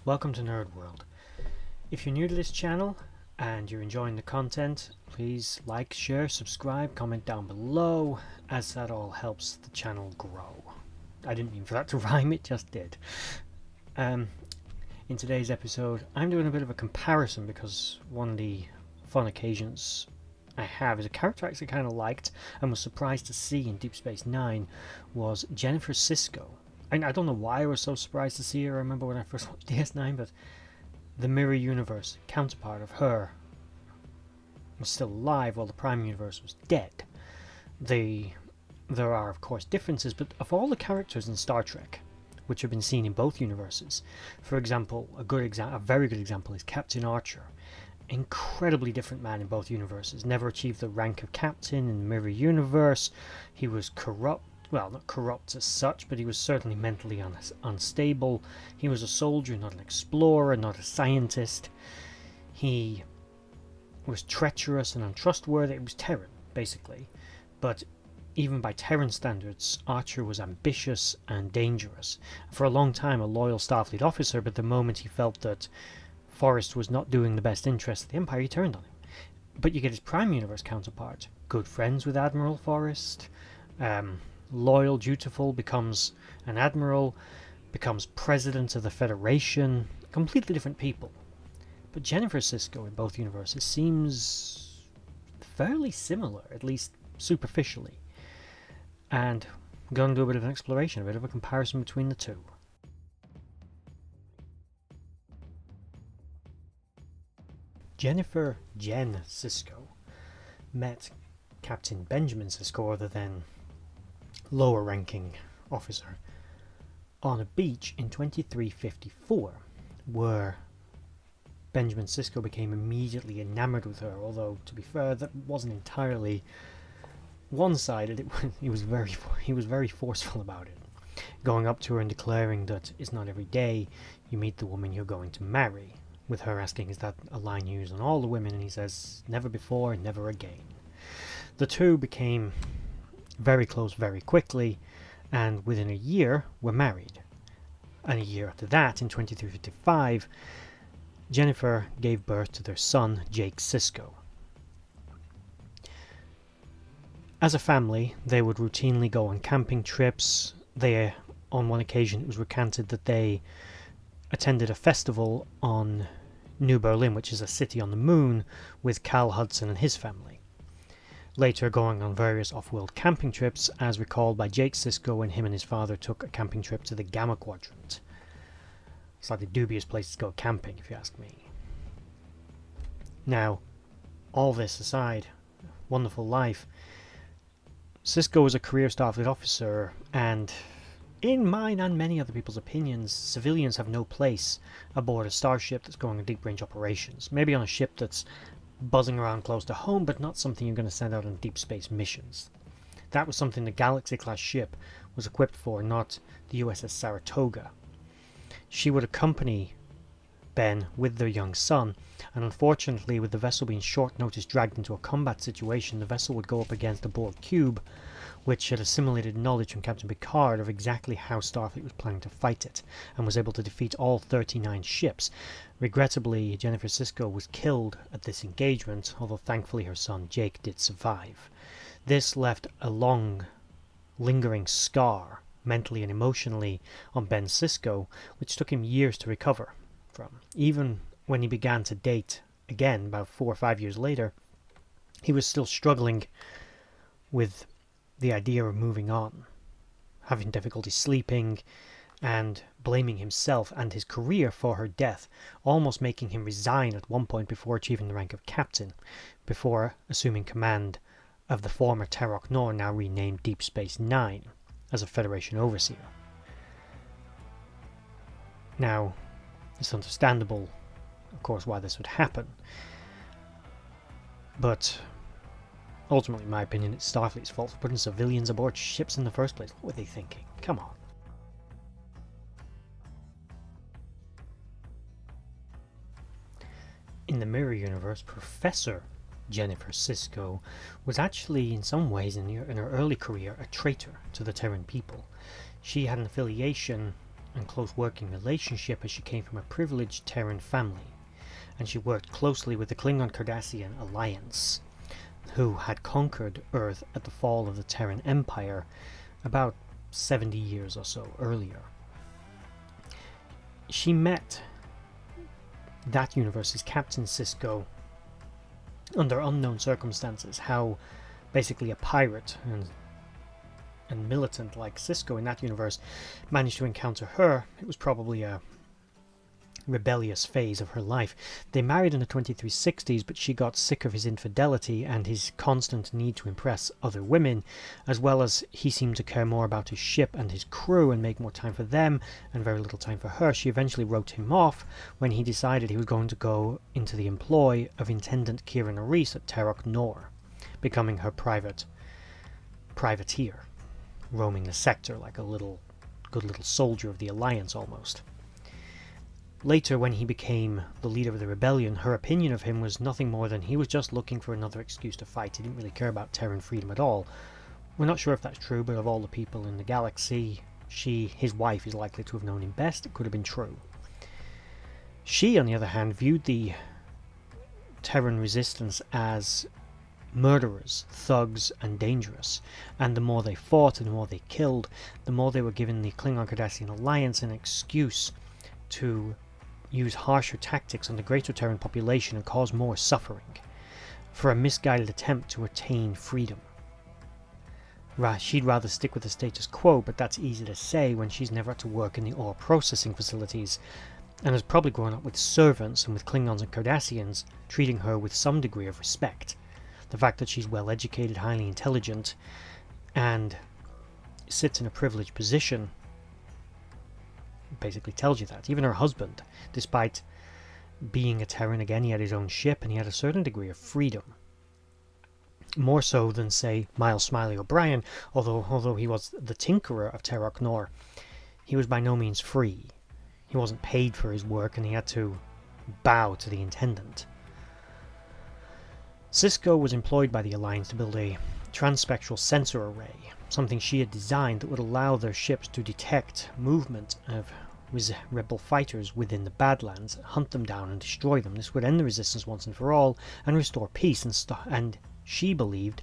Welcome to Nerd.World. If you're new to this channel and you're enjoying the content, please like, share, subscribe, comment down below, as that all helps the channel grow. I didn't mean for that to rhyme, it just did. In today's episode, I'm doing a bit of a comparison because one of the fun occasions I have is a character I actually kind of liked and was surprised to see in Deep Space Nine was Jennifer Sisko. And I don't know why I was so surprised to see her. I remember when I first watched DS9, but the mirror universe counterpart of her was still alive while the Prime universe was dead. There are, of course, differences, but of all the characters in Star Trek, which have been seen in both universes, for example, a very good example is Captain Archer. Incredibly different man in both universes. Never achieved the rank of captain in the mirror universe. He was corrupt. Well, not corrupt as such, but he was certainly mentally unstable. He was a soldier, not an explorer, not a scientist. He was treacherous and untrustworthy. It was Terran, basically. But even by Terran standards, Archer was ambitious and dangerous. For a long time, a loyal Starfleet officer, but the moment he felt that Forrest was not doing the best interest of the Empire, he turned on him. But you get his Prime Universe counterpart. Good friends with Admiral Forrest. Loyal, dutiful, becomes an admiral, becomes president of the Federation. Completely different people. But Jennifer Sisko in both universes seems fairly similar, at least superficially. And I'm going to do a bit of an exploration, a bit of a comparison between the two. Jennifer Jen Sisko met Captain Benjamin Sisko, or the then lower ranking officer, on a beach in 2354, where Benjamin Sisko became immediately enamored with her, although to be fair that wasn't entirely one-sided. He was very forceful about it, going up to her and declaring that it's not every day you meet the woman you're going to marry, with her asking, is that a line used on all the women? And he says, never before, never again. The two became very close very quickly, and within a year were married. And a year after that, in 2355, Jennifer gave birth to their son, Jake Sisko. As a family, they would routinely go on camping trips. On one occasion, it was recanted that they attended a festival on New Berlin, which is a city on the moon, with Cal Hudson and his family. Later going on various off-world camping trips, as recalled by Jake Sisko when him and his father took a camping trip to the Gamma Quadrant. Slightly dubious place to go camping, if you ask me. Now, all this aside, wonderful life. Sisko was a career Starfleet officer, and in mine and many other people's opinions, civilians have no place aboard a starship that's going on deep-range operations. Maybe on a ship that's buzzing around close to home, but not something you're going to send out on deep space missions. That was something the Galaxy-class ship was equipped for, not the USS Saratoga. She would accompany Ben with their young son, and unfortunately, with the vessel being short notice dragged into a combat situation, the vessel would go up against a Borg cube, which had assimilated knowledge from Captain Picard of exactly how Starfleet was planning to fight it, and was able to defeat all 39 ships. Regrettably, Jennifer Sisko was killed at this engagement, although thankfully her son Jake did survive. This left a long, lingering scar, mentally and emotionally, on Ben Sisko, which took him years to recover from. Even when he began to date again, about 4 or 5 years later, he was still struggling with the idea of moving on, having difficulty sleeping, and blaming himself and his career for her death, almost making him resign at one point before achieving the rank of captain, before assuming command of the former Terok Nor, now renamed Deep Space Nine, as a Federation overseer. Now, it's understandable, of course, why this would happen, but ultimately, in my opinion, it's Starfleet's fault for putting civilians aboard ships in the first place. What were they thinking? Come on. In the Mirror Universe, Professor Jennifer Sisko was actually, in some ways, in her early career, a traitor to the Terran people. She had an affiliation and close working relationship as she came from a privileged Terran family, and she worked closely with the Klingon-Cardassian alliance, who had conquered Earth at the fall of the Terran Empire about 70 years or so earlier. She met that universe's Captain Sisko under unknown circumstances. How basically a pirate and militant like Sisko in that universe managed to encounter her. It was probably a rebellious phase of her life. They married in the 2360s, but she got sick of his infidelity and his constant need to impress other women, as well as he seemed to care more about his ship and his crew and make more time for them and very little time for her. She eventually wrote him off when he decided he was going to go into the employ of Intendant Kira Nerys at Terok Nor, becoming her privateer, roaming the sector like a good little soldier of the Alliance almost. Later, when he became the leader of the rebellion, her opinion of him was nothing more than he was just looking for another excuse to fight. He didn't really care about Terran freedom at all. We're not sure if that's true, but of all the people in the galaxy, his wife, is likely to have known him best. It could have been true. She, on the other hand, viewed the Terran resistance as murderers, thugs, and dangerous, and the more they fought and the more they killed, the more they were giving the Klingon-Cardassian alliance an excuse to use harsher tactics on the greater Terran population and cause more suffering, for a misguided attempt to attain freedom. She'd rather stick with the status quo, but that's easy to say when she's never had to work in the ore processing facilities, and has probably grown up with servants and with Klingons and Cardassians treating her with some degree of respect. The fact that she's well educated, highly intelligent, and sits in a privileged position basically tells you that. Even her husband, despite being a Terran, again, he had his own ship and he had a certain degree of freedom. More so than, say, Miles Smiley O'Brien, although he was the tinkerer of Terok Nor, he was by no means free. He wasn't paid for his work and he had to bow to the Intendant. Sisko was employed by the Alliance to build a transspectral sensor array, something she had designed that would allow their ships to detect movement of rebel fighters within the Badlands, hunt them down and destroy them. This would end the resistance once and for all and restore peace and she believed,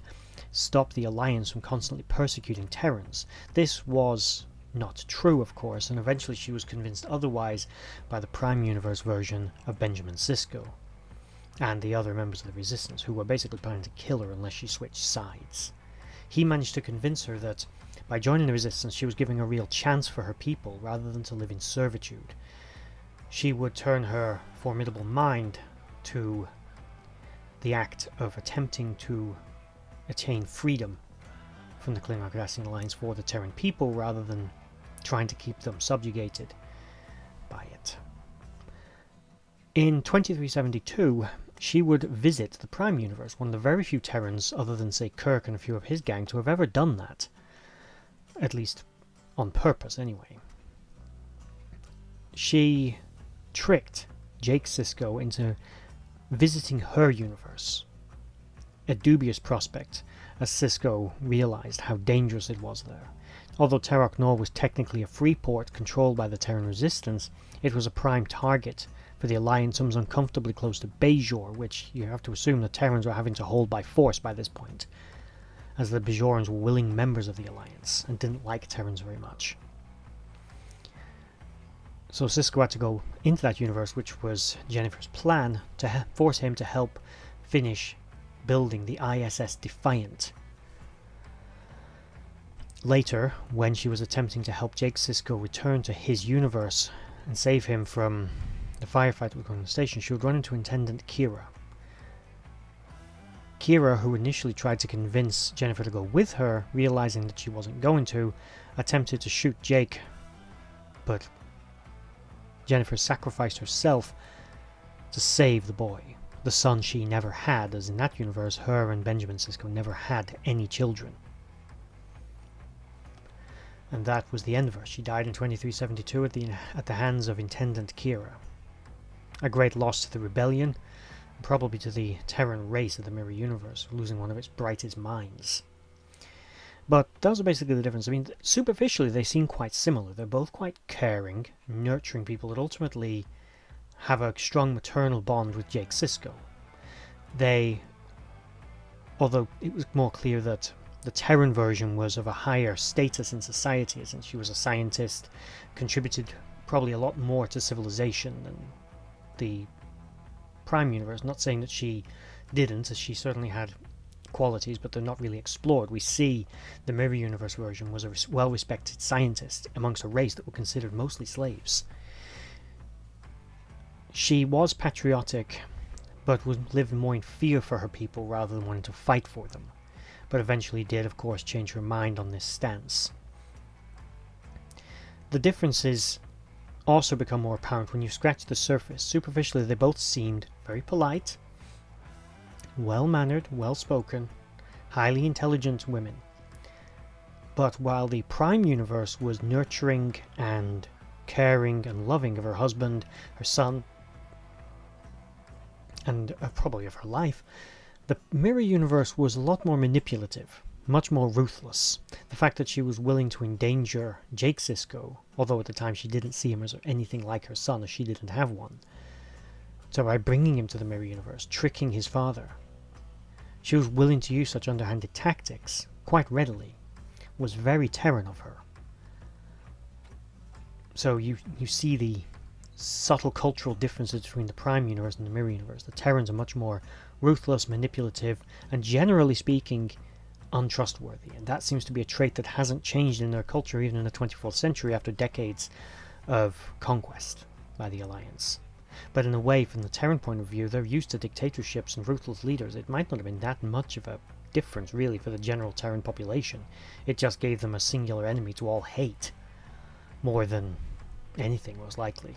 stop the Alliance from constantly persecuting Terrans. This was not true, of course, and eventually she was convinced otherwise by the Prime Universe version of Benjamin Sisko and the other members of the Resistance, who were basically planning to kill her unless she switched sides. He managed to convince her that by joining the Resistance she was giving a real chance for her people rather than to live in servitude. She would turn her formidable mind to the act of attempting to attain freedom from the Klingon-Cardassian Alliance for the Terran people rather than trying to keep them subjugated by it. In 2372, she would visit the Prime Universe, one of the very few Terrans, other than, say, Kirk and a few of his gang, to have ever done that. At least on purpose, anyway. She tricked Jake Sisko into visiting her universe. A dubious prospect, as Sisko realized how dangerous it was there. Although Terok Nor was technically a free port controlled by the Terran Resistance, it was a prime target for the Alliance and was uncomfortably close to Bajor, which you have to assume the Terrans were having to hold by force by this point, as the Bajorans were willing members of the Alliance and didn't like Terrans very much. So Sisko had to go into that universe, which was Jennifer's plan, to force him to help finish building the ISS Defiant. Later, when she was attempting to help Jake Sisko return to his universe and save him from the firefight that was going on the station, she would run into Intendant Kira. Kira, who initially tried to convince Jennifer to go with her, realizing that she wasn't going to, attempted to shoot Jake, but Jennifer sacrificed herself to save the boy, the son she never had, as in that universe her and Benjamin Sisko never had any children. And that was the end of her. She died in 2372 at the hands of Intendant Kira. A great loss to the rebellion, probably to the Terran race of the Mirror Universe, losing one of its brightest minds. But those are basically the difference. I mean, superficially they seem quite similar. They're both quite caring, nurturing people that ultimately have a strong maternal bond with Jake Sisko. Although it was more clear that the Terran version was of a higher status in society, since she was a scientist, contributed probably a lot more to civilization than the Prime Universe. Not saying that she didn't, as she certainly had qualities, but they're not really explored. We see the Mirror Universe version was a well-respected scientist amongst a race that were considered mostly slaves. She was patriotic, but lived more in fear for her people rather than wanting to fight for them, but eventually did, of course, change her mind on this stance. The differences also become more apparent when you scratch the surface. Superficially, they both seemed very polite, well-mannered, well-spoken, highly intelligent women. But while the Prime Universe was nurturing and caring and loving of her husband, her son, and probably of her life, the Mirror Universe was a lot more manipulative, much more ruthless. The fact that she was willing to endanger Jake Sisko, although at the time she didn't see him as anything like her son, as she didn't have one, so by bringing him to the Mirror Universe, tricking his father, she was willing to use such underhanded tactics quite readily, was very Terran of her. So you see the subtle cultural differences between the Prime Universe and the Mirror Universe. The Terrans are much more ruthless, manipulative, and generally speaking, untrustworthy. And that seems to be a trait that hasn't changed in their culture even in the 24th century after decades of conquest by the Alliance. But in a way, from the Terran point of view, they're used to dictatorships and ruthless leaders. It might not have been that much of a difference, really, for the general Terran population. It just gave them a singular enemy to all hate, more than anything, most likely.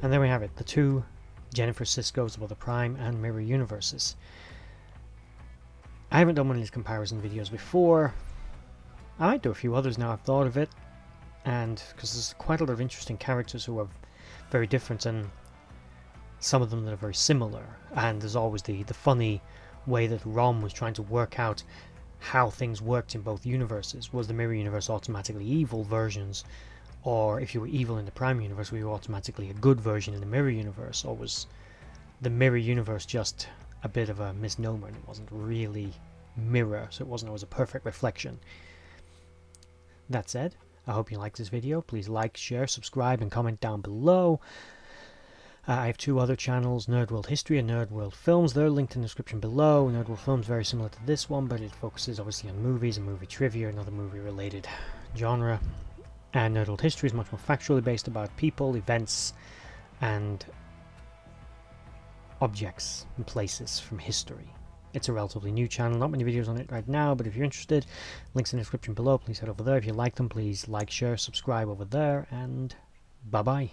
And there we have it, the two Jennifer Siskos of both the Prime and Mirror Universes. I haven't done one of these comparison videos before. I might do a few others now I've thought of it, and because there's quite a lot of interesting characters who are very different, and some of them that are very similar. And there's always the funny way that Rom was trying to work out how things worked in both universes. Was the Mirror Universe automatically evil versions, or if you were evil in the Prime Universe, were you automatically a good version in the Mirror Universe, or was the Mirror Universe just a bit of a misnomer and it wasn't really mirror, so it wasn't always a perfect reflection. That said, I hope you liked this video. Please like, share, subscribe, and comment down below. I have two other channels, Nerd.World History and Nerd.World Films. They're linked in the description below. Nerd.World Films very similar to this one, but it focuses obviously on movies and movie trivia and other movie-related genre. And Nerd.World History is much more factually based about people, events, and objects and places from history. It's a relatively new channel, not many videos on it right now, but if you're interested, links in the description below. Please head over there. If you like them, please like, share, subscribe over there, and bye-bye.